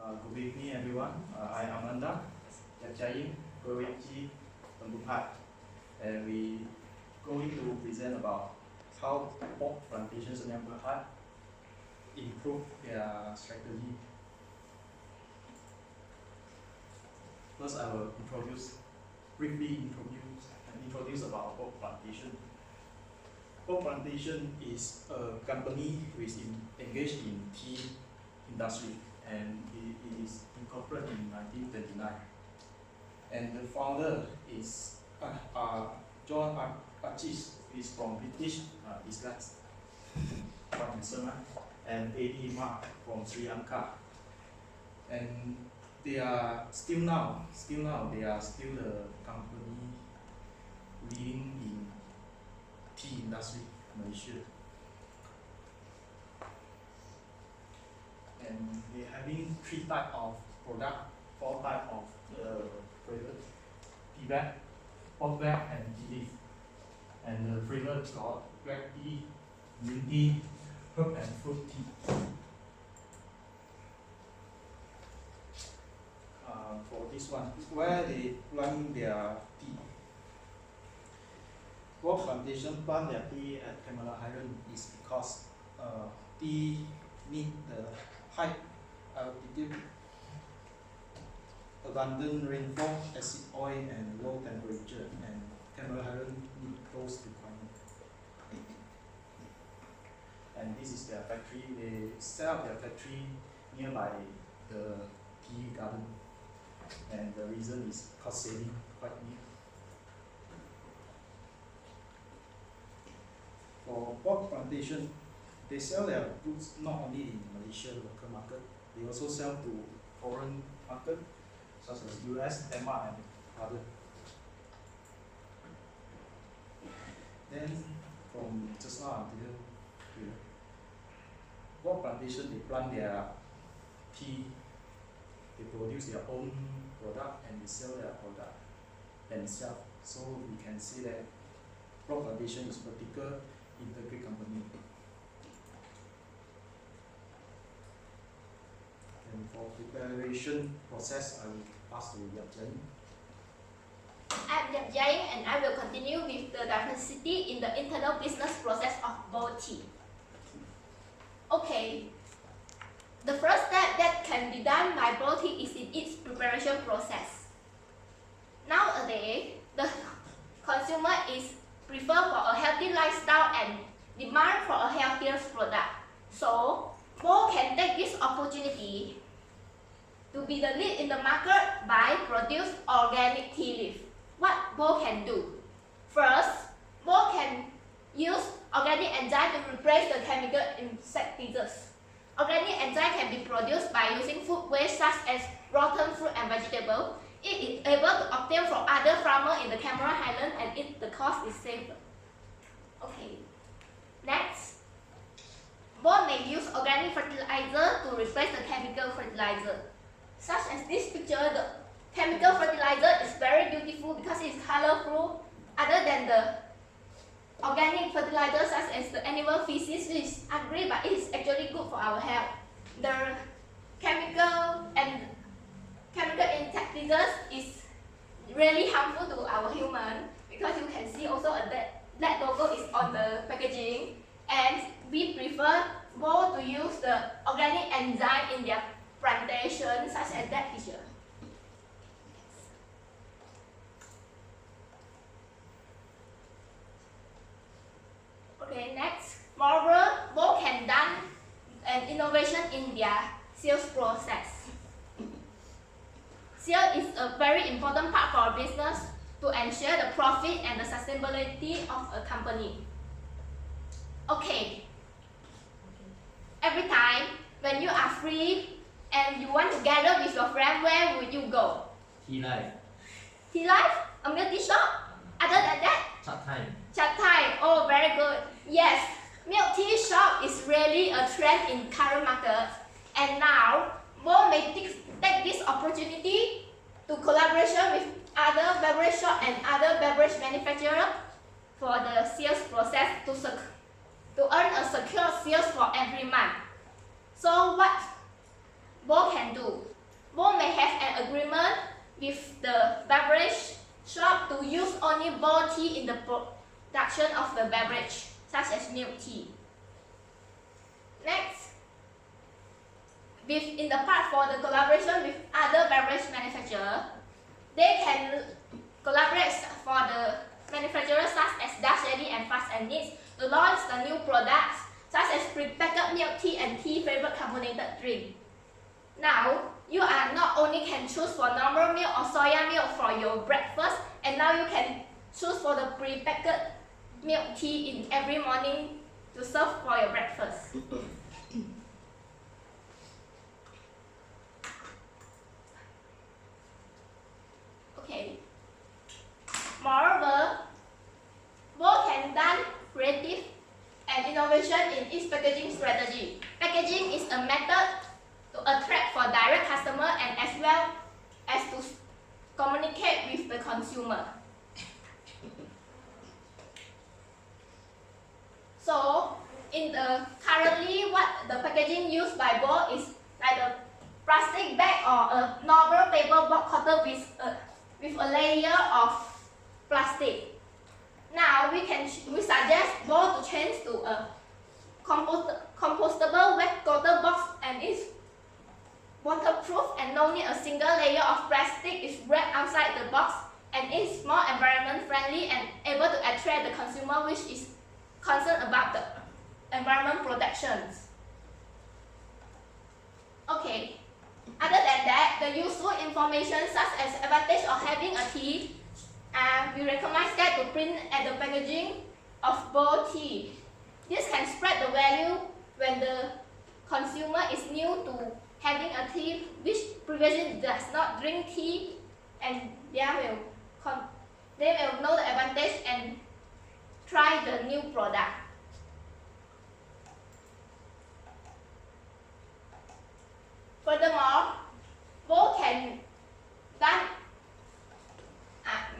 Good evening, everyone. I am Amanda Yatchayin, Goichi, Tambupat, and we going to present about how pork plantations in Tambupat improve their strategy. First, I will briefly introduce about pork plantation. Pork plantation is a company who is engaged in tea industry, and it is incorporated in 1929. And the founder is John Achis, is from British, these guys, from Minnesota, and A.D. Mark from Sri Lanka. And they are still now they are still the company leading in tea industry in Malaysia. And they having 3 types of product, 4 types of flavor: tea bag, pork bag, and tea leaf. And the flavor got black tea, green tea, herb and fruit tea. For this one, where they plant their tea. Pork plantation plant their tea at Camelot Highland is because tea need the high altitude, abundant rainfall, acid oil, and low temperature, and Camelot Highland need those requirements. And this is their factory. They set up their factory nearby the tea garden, and the reason is cost saving, quite near. For pork plantation, they sell their goods not only in Malaysia local market, they also sell to foreign market such as US, Denmark, and other. Then from just now until here, pork plantation, they plant their tea, they produce their own product, and they sell their product themselves. So we can see that pork plantation is vertical integrated company. And for preparation process, I will pass to Yatchayin. I'm Yatchayin, and I will continue with the diversity in the internal business process of Bo Tea. Okay, the first step that can be done by Bo Tea is in its preparation process. Nowadays, the consumer is prefer for a healthy lifestyle and demand for a healthier product. So, Bo can take this opportunity to be the lead in the market by produce organic tea leaf. What Bo can do? First, Bo can use organic enzyme to replace the chemical insecticides. Organic enzyme can be produced by using food waste such as rotten fruit and vegetables. It is able to obtain from other farmers in the Camelot Highland, and the cost is safer. Okay. Next, Bo may use organic fertilizer to replace the chemical fertilizer. Such as this picture, the chemical fertilizer is very beautiful because it is colorful, other than the organic fertilizer such as the animal feces, which is ugly, but it is actually good for our health. The chemical insecticides is really harmful to our human, because you can see also that logo is on the packaging, and we prefer Bo to use the organic enzyme in their plantation, such as that picture. Okay, next, moreover, Bo can done an innovation in their sales process. Sales is a very important part for a business to ensure the profit and the sustainability of a company. Okay, every time when you are free and you want to gather with your friend, where would you go? Tea life. Tea life? A milk tea shop? Other than that? Chat time. Chat time. Oh, very good. Yes, milk tea shop is really a trend in current market, and now Bo may take this opportunity to collaboration with other beverage shop and other beverage manufacturer for the sales process to earn a secure sales for every month. So what Bo can do? with the beverage shop to use only bold tea in the production of the beverage, such as milk tea. Next, in the part for the collaboration with other beverage manufacturers, they can collaborate for the manufacturers such as Dutch Lady and Fast and Neat to launch the new products such as prepackaged milk tea and tea flavored carbonated drink. Now, you are not only can choose for normal milk or soya milk for your breakfast, and now you can choose for the prepackaged milk tea in every morning to serve for your breakfast. Okay. Moreover, both can done creative and innovation in its packaging strategy. Packaging is a method to attract for direct customer and as well as to communicate with the consumer. So, in the currently what the packaging used by both is like a plastic bag or a normal paper box coated with a layer of plastic. Now we suggest both to change to a compostable wet coated box, and it's waterproof and no need a single layer of plastic is wrapped outside the box, and it's more environment friendly and able to attract the consumer which is concerned about the environment protections. Okay. Other than that, the useful information such as advantage of having a tea, we recommend that to print at the packaging of both tea. This can spread the value when the consumer is new to having a tea which previously does not drink tea, and they will know the advantage and try the new product. Furthermore, both can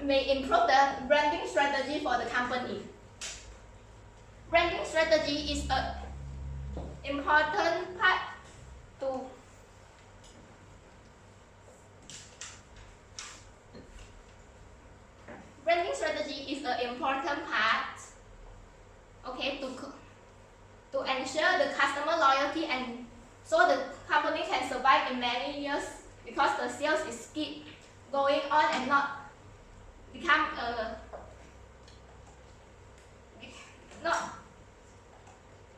may improve the branding strategy for the company. Branding strategy is an important part to to ensure the customer loyalty, and so the company can survive in many years because the sales is keep going on and not become not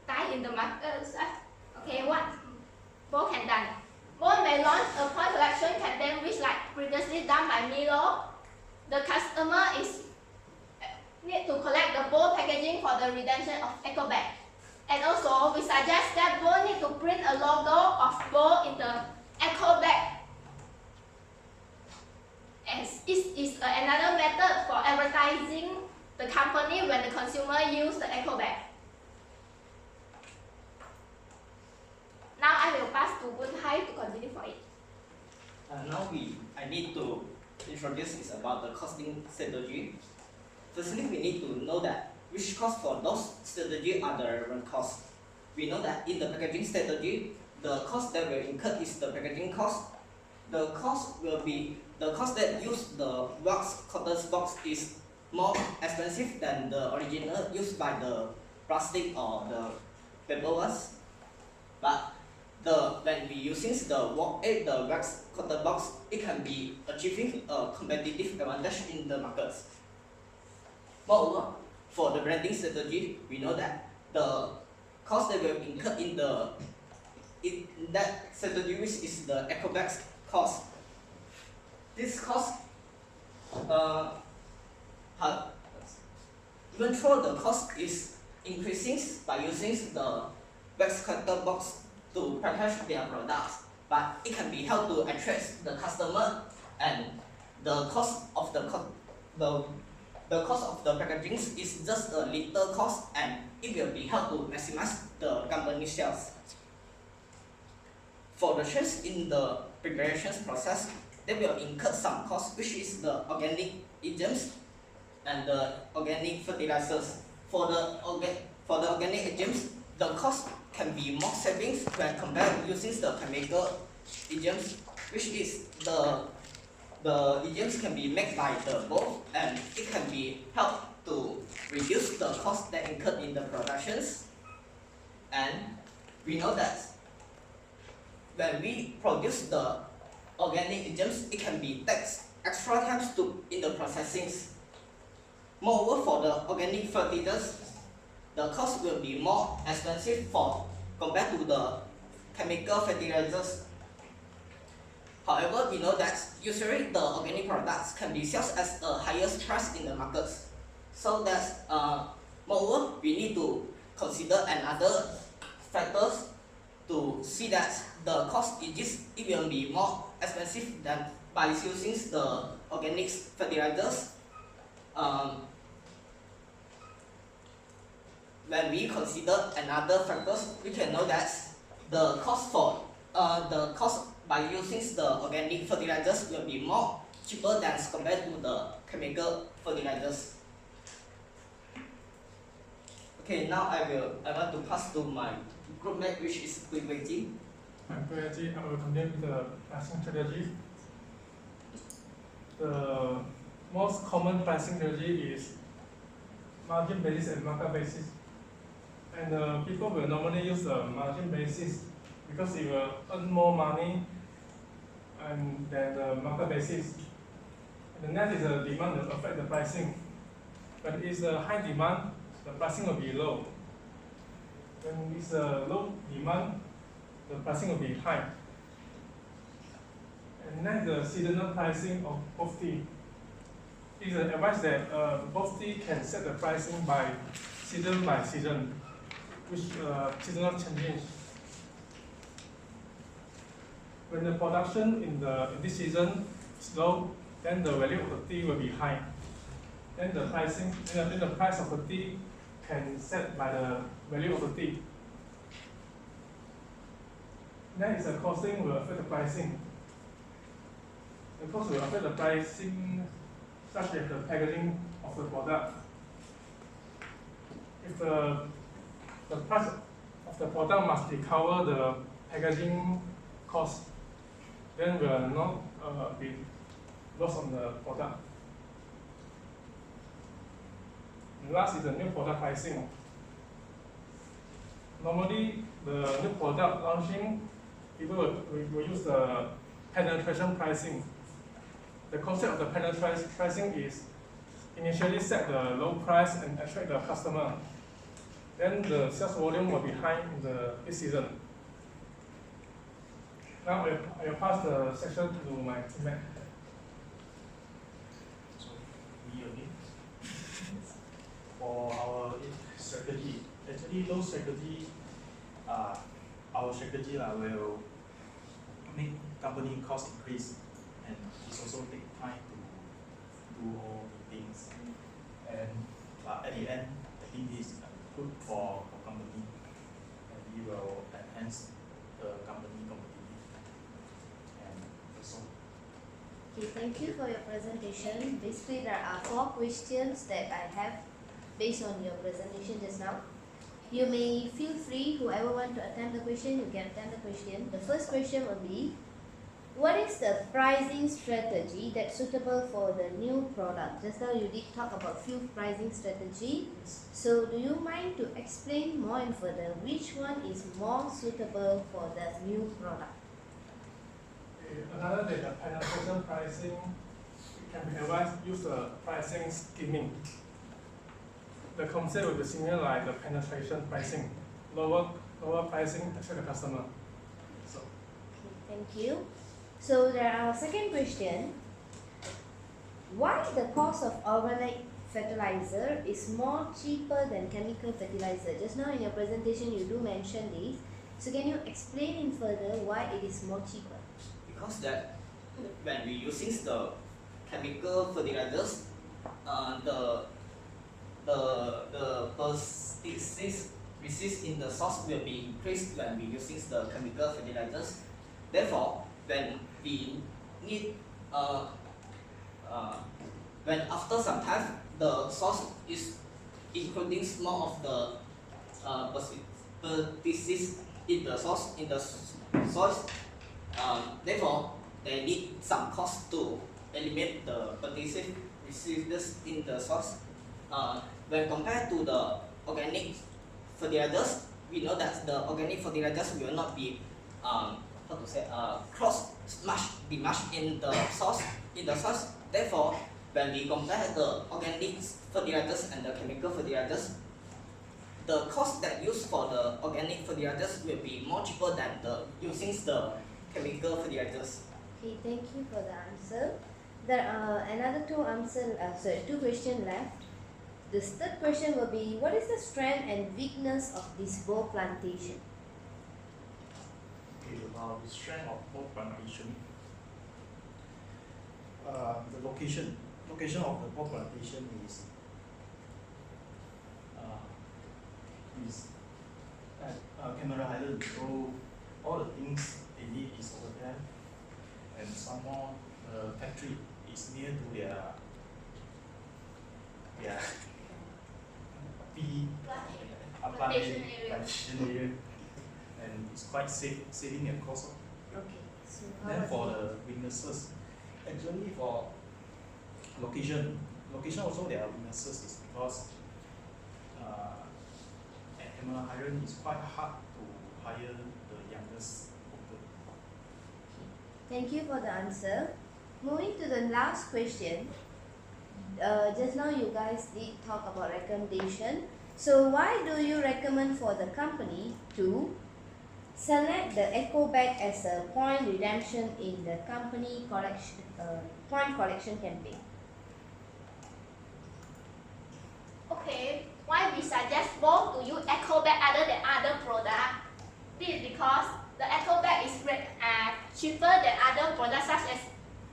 die in the market. Okay, what Both can done? Both may launch a point collection campaign which, like previously done by Milo, the customer need to collect the bowl packaging for the redemption of eco bag. And also, we suggest that bowl need to print a logo of bowl in the eco bag, as it is another method for advertising the company when the consumer use the eco bag. Now I will pass to Boon Hai to continue for it. Now I need to introduce is about the costing strategy. Firstly, we need to know that which cost for those strategy are the relevant costs. We know that in the packaging strategy, the cost that will incur is the packaging cost. The cost will be the cost that use the wax cotton box is more expensive than the original used by the plastic or the paper ones. But when we using the wax cotton box, it can be achieving a competitive advantage in the markets. Moreover, for the branding strategy, we know that the cost that will incur in that strategy, which is the eco bags cost. This cost, even though the cost is increasing by using the wax cutter box to package their products, but it can be helped to attract the customer, and the cost of the cost of the packaging is just a little cost, and it will be helped to maximize the company sales. For the change in the preparations process, they will incur some cost, which is the organic agents and the organic fertilizers. For the organic agents, the cost can be more savings when compared using the chemical agents, which is the the agents can be made by the both, and it can be help to reduce the cost that incurred in the productions. And we know that when we produce the organic agents, it can be takes extra time in the processing. Moreover, for the organic fertilizers, the cost will be more expensive compared to the chemical fertilizers. However, we know that usually the organic products can be sold at a highest price in the markets. So that moreover, we need to consider another factors to see that the cost it will be more expensive than by using the organic fertilizers. When we consider another factors, we can know that the cost by using the organic fertilizers will be more cheaper than compared to the chemical fertilizers. Okay, now I want to pass to my groupmate, which is Kuiweji. Kuiweji, I will continue with the pricing strategy. The most common pricing strategy is margin basis and markup basis. And people will normally use the margin basis because it will earn more money than the markup basis. And the next is the demand that affect the pricing. When it is a high demand, the pricing will be low. When it's a low demand, the pricing will be high. And next, the seasonal pricing of both tea. It is advised that both tea can set the pricing by season, which seasonal changes. When the production in this season is low, then the value of the tea will be high. Then the pricing, then the price of the tea can set by the value of the tea. Next, the costing will affect the pricing. The cost will affect the pricing such as the packaging of the product. If the price of the product must cover the packaging cost, then will not be loss on the product. And last is the new product pricing. Normally, the new product launching, people will use the penetration pricing. The concept of the penetration pricing is initially set the low price and attract the customer. Then the sales volume will be high in this season. Now I will pass the section to my teammate. So, me again. For our strategy, actually those strategy, our strategy will make company cost increase, and it also take time to do all the things. And at the end, I think this is good for company, and we will enhance the company competitive. And that's all. Okay, thank you for your presentation. Basically, there are 4 questions that I have based on your presentation just now. You may feel free, whoever want to attempt the question, you can attempt the question. The first question will be, what is the pricing strategy that's suitable for the new product? Just now you did talk about few pricing strategy. So do you mind to explain more and further which one is more suitable for the new product? Another than the penetration pricing, it can be advised use the pricing skimming. The concept will be similar like the penetration pricing, lower pricing attract the customer. So. Okay, thank you. So there are second question. Why the cost of organic fertilizer is more cheaper than chemical fertilizer? Just now in your presentation you do mention this. So can you explain in further why it is more cheaper? Because that when we using the chemical fertilizers, the pesticide resist in the source will be increased when we using the chemical fertilizers. Therefore, when we need when after some time the source is including more of the pesticides in the soil, therefore they need some cost to eliminate the pesticide residues in the source. When compared to the organic fertilizers, we know that the organic fertilizers will not be be much in the source. Therefore, when we compare the organic fertilizers and the chemical fertilizers, the cost that used for the organic fertilizers will be more cheaper than the using the chemical fertilizers. Okay, thank you for the answer. There are another two questions left. The third question will be, what is the strength and weakness of this bow plantation? Okay, about the strength of both plantation. The location of the both plantation is at Cameron Island. So all the things they need is over there, and some more factory is near to their Plantation area. plantation area, and it's quite saving their cost. Okay, so how Then was for it? the weaknesses, actually for location also there are weaknesses is because at Cameron Highland it's quite hard to hire the youngest worker. Thank you for the answer. Moving to the last question. Just now you guys did talk about recommendation. So why do you recommend for the company to select the eco bag as a point redemption in the company point collection campaign? Okay, why we suggest both to use eco bag other than other product? This is because the eco bag is cheaper than other products such as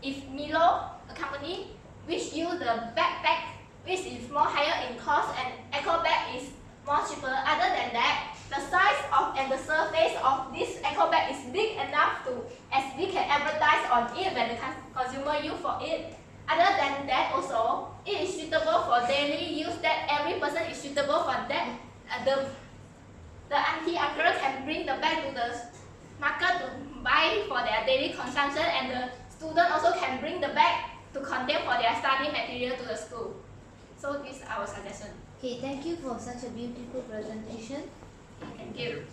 if Milo, a company which use the backpack, which is more higher in cost, and eco bag is more cheaper. Other than that, the size of and the surface of this eco bag is big enough to as we can advertise on it when the consumer use for it. Other than that, also it is suitable for daily use. That every person is suitable for that. The auntie uncle can bring the bag to the market to buy for their daily consumption, and the student also can bring the bag to contain for their study material to the school. So this is our suggestion. Okay, thank you for such a beautiful presentation. Thank you.